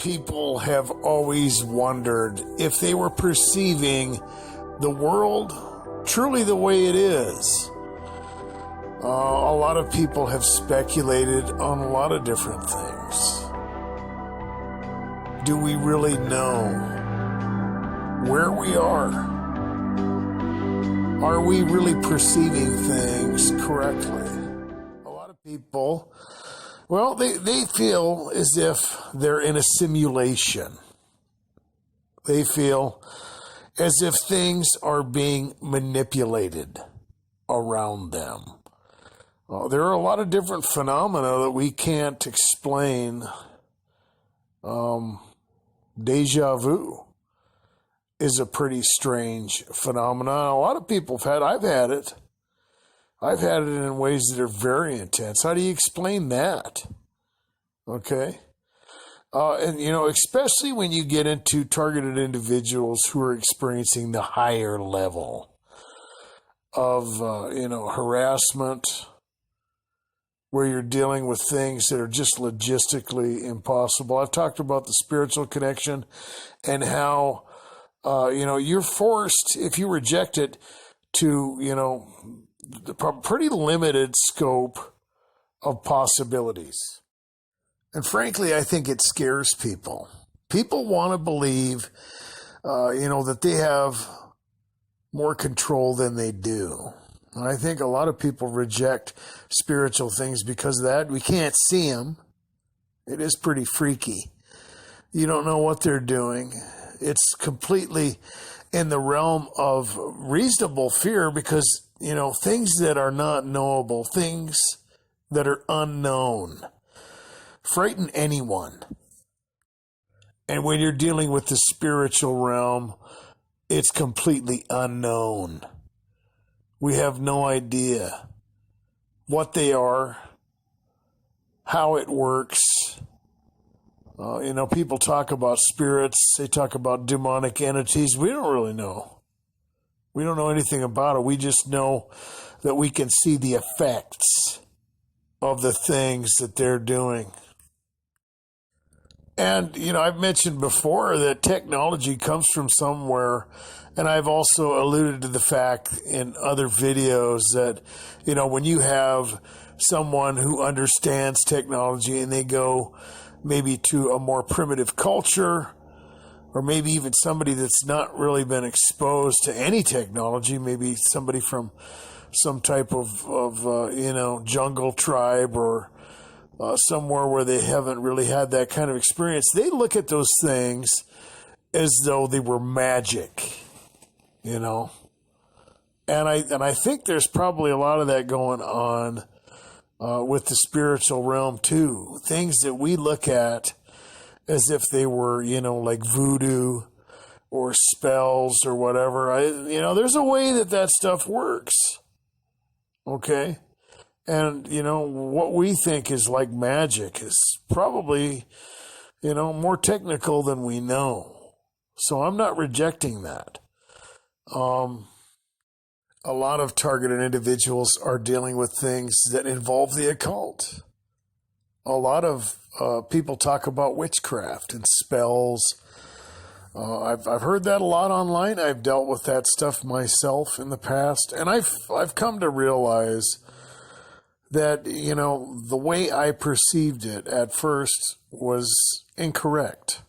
people have always wondered if they were perceiving the world truly the way it is. A lot of people have speculated on a lot of different things. Do we really know where we are? Are we really perceiving things correctly? A lot of people, well, they feel as if they're in a simulation. They feel as if things are being manipulated around them. There are a lot of different phenomena that we can't explain. Deja vu is a pretty strange phenomenon. A lot of people have had, I've had it in ways that are very intense. How do you explain that? Okay. And, especially when you get into targeted individuals who are experiencing the higher level of, harassment, where you're dealing with things that are just logistically impossible. I've talked about the spiritual connection and how, you're forced, if you reject it, to, the pretty limited scope of possibilities. And frankly, I think it scares people. People want to believe, that they have more control than they do. And I think a lot of people reject spiritual things because of that. We can't see them. It is pretty freaky. You don't know what they're doing. It's completely in the realm of reasonable fear because, things that are not knowable, things that are unknown, frighten anyone. And when you're dealing with the spiritual realm, it's completely unknown. We have no idea what they are, how it works. People talk about spirits. They talk about demonic entities. We don't really know. We don't know anything about it. We just know that we can see the effects of the things that they're doing. And, I've mentioned before that technology comes from somewhere. And I've also alluded to the fact in other videos that, when you have someone who understands technology and they go maybe to a more primitive culture, or maybe even somebody that's not really been exposed to any technology, maybe somebody from some type of jungle tribe or somewhere where they haven't really had that kind of experience, they look at those things as though they were magic. And I think there's probably a lot of that going on with the spiritual realm too. Things that we look at as if they were, like voodoo or spells or whatever. There's a way that stuff works. Okay? And, what we think is like magic is probably, more technical than we know. So I'm not rejecting that. A lot of targeted individuals are dealing with things that involve the occult. A lot of people talk about witchcraft and spells. I've heard that a lot online. I've dealt with that stuff myself in the past, and I've come to realize that the way I perceived it at first was incorrect.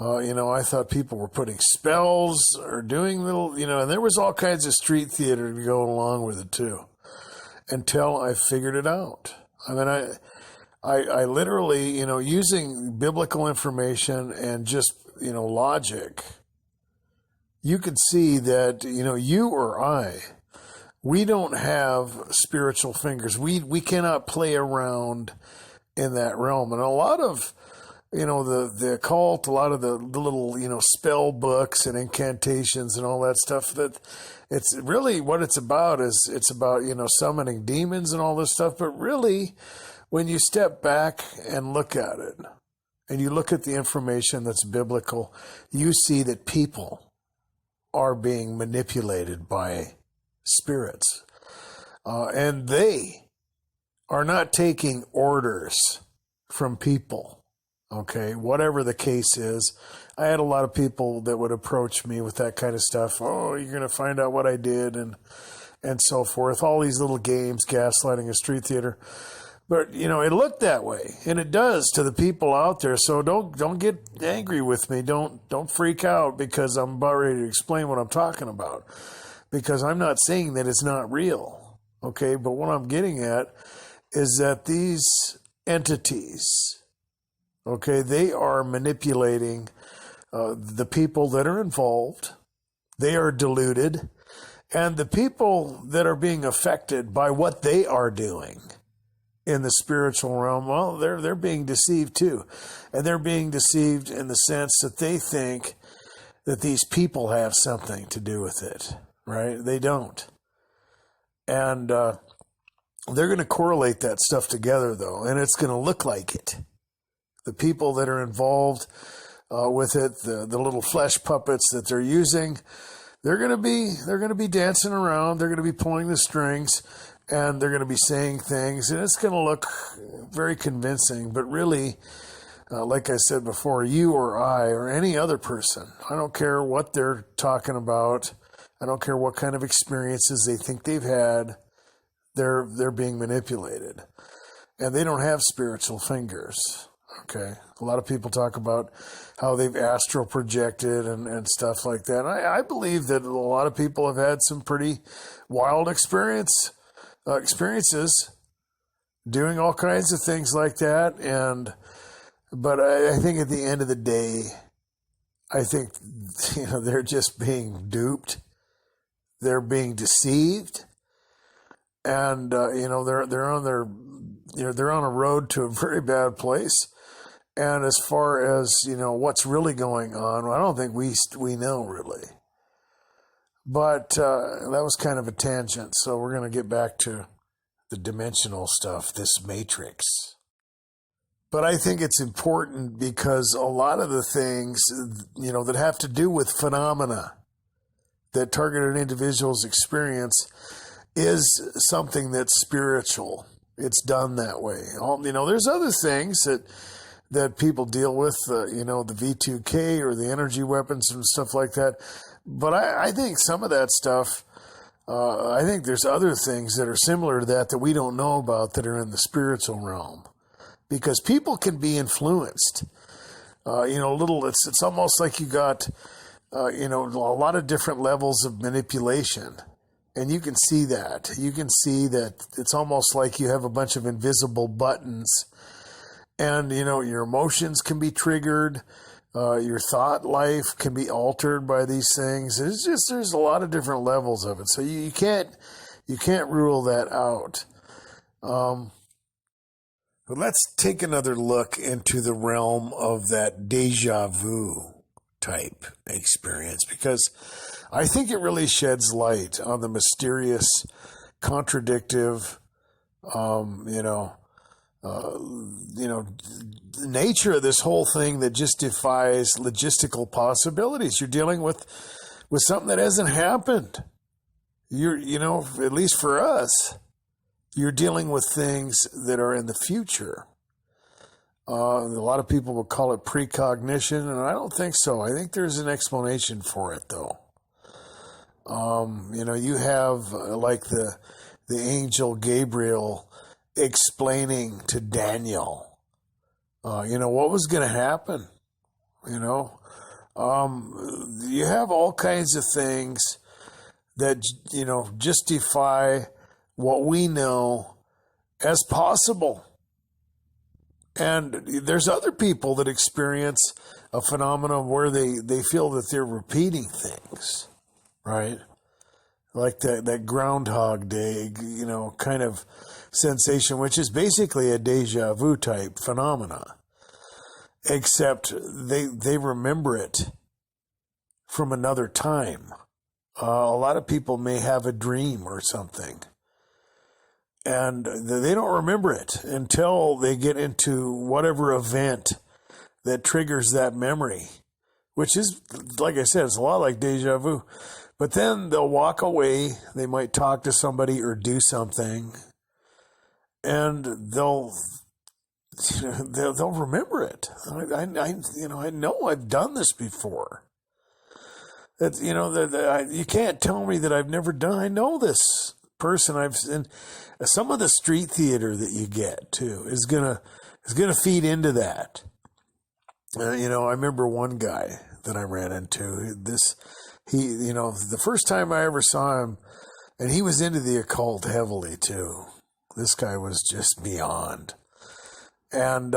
I thought people were putting spells or doing little, and there was all kinds of street theater to go along with it too, until I figured it out. I mean, I literally, using biblical information and just, logic, you could see that, you or I, we don't have spiritual fingers. We cannot play around in that realm. And a lot of, the occult, a lot of the little, spell books and incantations and all that stuff, that it's really what it's about is it's about, summoning demons and all this stuff. But really, when you step back and look at it and you look at the information that's biblical, you see that people are being manipulated by spirits. And they are not taking orders from people. Okay, whatever the case is. I had a lot of people that would approach me with that kind of stuff. Oh, you're going to find out what I did and so forth. All these little games, gaslighting a street theater. But, you know, it looked that way, and it does to the people out there. So don't get angry with me. Don't freak out because I'm about ready to explain what I'm talking about. Because I'm not saying that it's not real, okay? But what I'm getting at is that these entities, okay, they are manipulating the people that are involved. They are deluded. And the people that are being affected by what they are doing in the spiritual realm, well, they're being deceived too. And they're being deceived in the sense that they think that these people have something to do with it, right? They don't. And they're going to correlate that stuff together, though, and it's going to look like it. The people that are involved with it, the little flesh puppets that they're using, they're going to be dancing around. They're going to be pulling the strings, and they're going to be saying things, and it's going to look very convincing. But really, like I said before, you or I or any other person, I don't care what they're talking about. I don't care what kind of experiences they think they've had. They're being manipulated, and they don't have spiritual fingers. Okay, a lot of people talk about how they've astral projected and stuff like that. I believe that a lot of people have had some pretty wild experiences doing all kinds of things like that. But I think at the end of the day, I think they're just being duped. They're being deceived, and they're on a road to a very bad place. And as far as, what's really going on, I don't think we know really. But that was kind of a tangent, so we're going to get back to the dimensional stuff, this matrix. But I think it's important because a lot of the things, that have to do with phenomena that targeted individuals experience is something that's spiritual. It's done that way. There's other things that people deal with, the V2K or the energy weapons and stuff like that. But I think some of that stuff, I think there's other things that are similar to that we don't know about that are in the spiritual realm. Because people can be influenced. It's almost like you got, a lot of different levels of manipulation. And you can see that. You can see that it's almost like you have a bunch of invisible buttons. And, your emotions can be triggered. Your thought life can be altered by these things. There's a lot of different levels of it. So you can't rule that out. But let's take another look into the realm of that deja vu type experience, because I think it really sheds light on the mysterious, contradictive, nature of this whole thing that just defies logistical possibilities. You're dealing with something that hasn't happened. At least for us, you're dealing with things that are in the future. A lot of people would call it precognition, and I don't think so. I think there's an explanation for it, though. You have like the angel Gabriel explaining to Daniel, what was going to happen. You have all kinds of things that, just defy what we know as possible. And there's other people that experience a phenomenon where they feel that they're repeating things, right? Like that Groundhog Day, kind of sensation, which is basically a deja vu type phenomena, except they remember it from another time. A lot of people may have a dream or something, and they don't remember it until they get into whatever event that triggers that memory, which is, like I said, it's a lot like deja vu. But then they'll walk away, they might talk to somebody or do something, and they'll they'll remember it. I know I've done this before. That you can't tell me that I've never done. I know this person. And some of the street theater that you get too is gonna feed into that. I remember one guy that I ran into. The first time I ever saw him, and he was into the occult heavily too. This guy was just beyond. And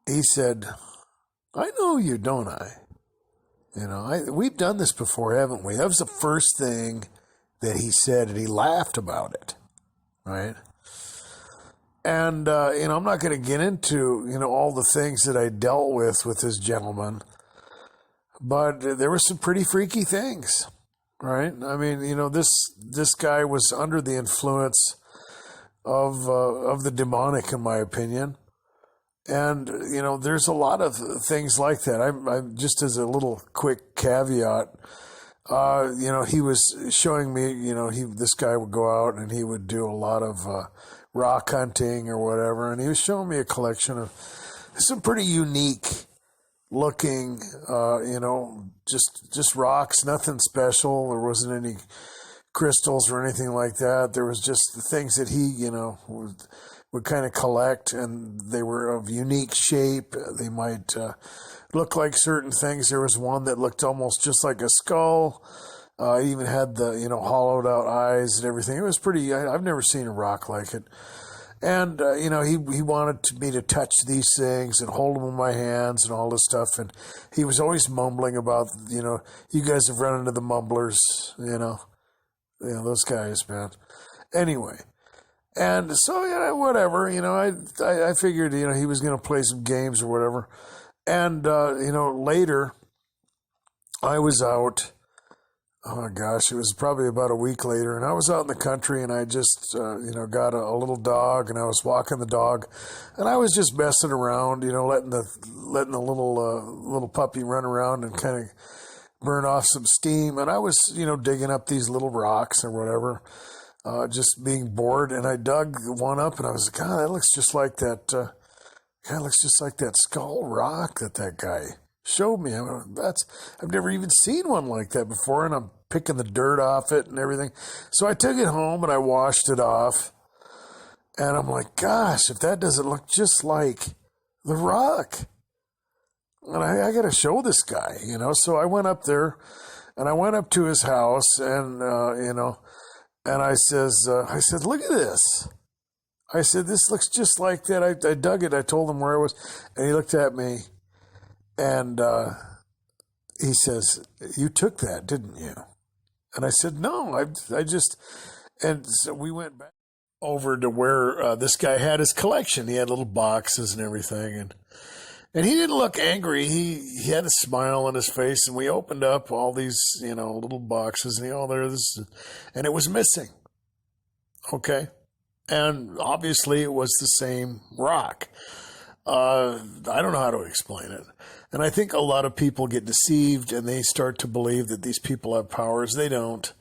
he said, "I know you, don't I? We've done this before, haven't we?" That was the first thing that he said, and he laughed about it, right? And, I'm not going to get into, all the things that I dealt with this gentleman, but there were some pretty freaky things, right? I mean, this guy was under the influence of the demonic, in my opinion. And, there's a lot of things like that. I just as a little quick caveat, he was showing me, this guy would go out and he would do a lot of rock hunting or whatever. And he was showing me a collection of some pretty unique looking, just rocks, nothing special. There wasn't any crystals or anything like that. There was just the things that he, would kind of collect, and they were of unique shape. They might look like certain things. There was one that looked almost just like a skull. It even had the, hollowed out eyes and everything. It was pretty, I've never seen a rock like it. And, he wanted me to touch these things and hold them in my hands and all this stuff. And he was always mumbling about, you guys have run into the mumblers, those guys, man. Anyway. And so, whatever, I figured, he was going to play some games or whatever. And, later I was out, oh my gosh, it was probably about a week later, and I was out in the country, and I just, got a little dog, and I was walking the dog, and I was just messing around, letting the little puppy run around and kind of burn off some steam. And I was, digging up these little rocks or whatever. Just being bored, and I dug one up, and I was like, God, that looks just like that. Looks just like that skull rock that guy showed me. I've never even seen one like that before, and I'm picking the dirt off it and everything. So I took it home and I washed it off, and I'm like, gosh, if that doesn't look just like the rock, and I got to show this guy, So I went up there, and I went up to his house, and and I said, look at this. I said, this looks just like that. I dug it. I told him where I was. And he looked at me, and he says, you took that, didn't you? And I said, no, I just, and so we went back over to where this guy had his collection. He had little boxes and everything. And he didn't look angry. He had a smile on his face, and we opened up all these, little boxes, and and it was missing. Okay. And obviously it was the same rock. I don't know how to explain it. And I think a lot of people get deceived, and they start to believe that these people have powers. They don't.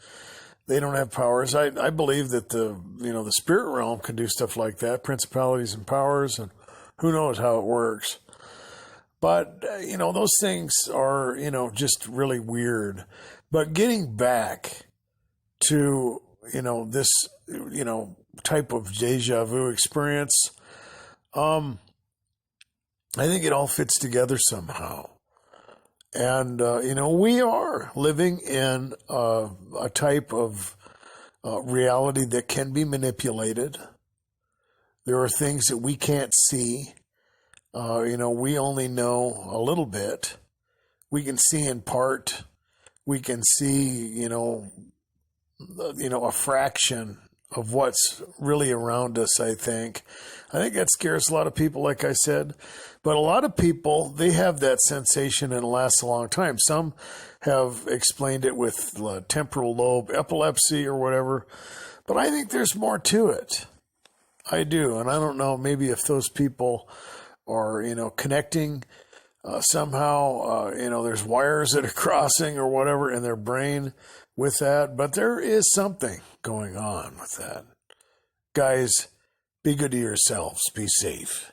They don't have powers. I believe that the spirit realm can do stuff like that, principalities and powers, and who knows how it works. But, those things are, just really weird. But getting back to, this, type of deja vu experience, I think it all fits together somehow. And, we are living in a type of reality that can be manipulated. There are things that we can't see. We only know a little bit. We can see in part. We can see, a fraction of what's really around us, I think. I think that scares a lot of people, like I said. But a lot of people, they have that sensation and it lasts a long time. Some have explained it with temporal lobe epilepsy or whatever. But I think there's more to it. I do. And I don't know, maybe if those people are, connecting somehow, there's wires that are crossing or whatever in their brain with that. But there is something going on with that. Guys, be good to yourselves. Be safe.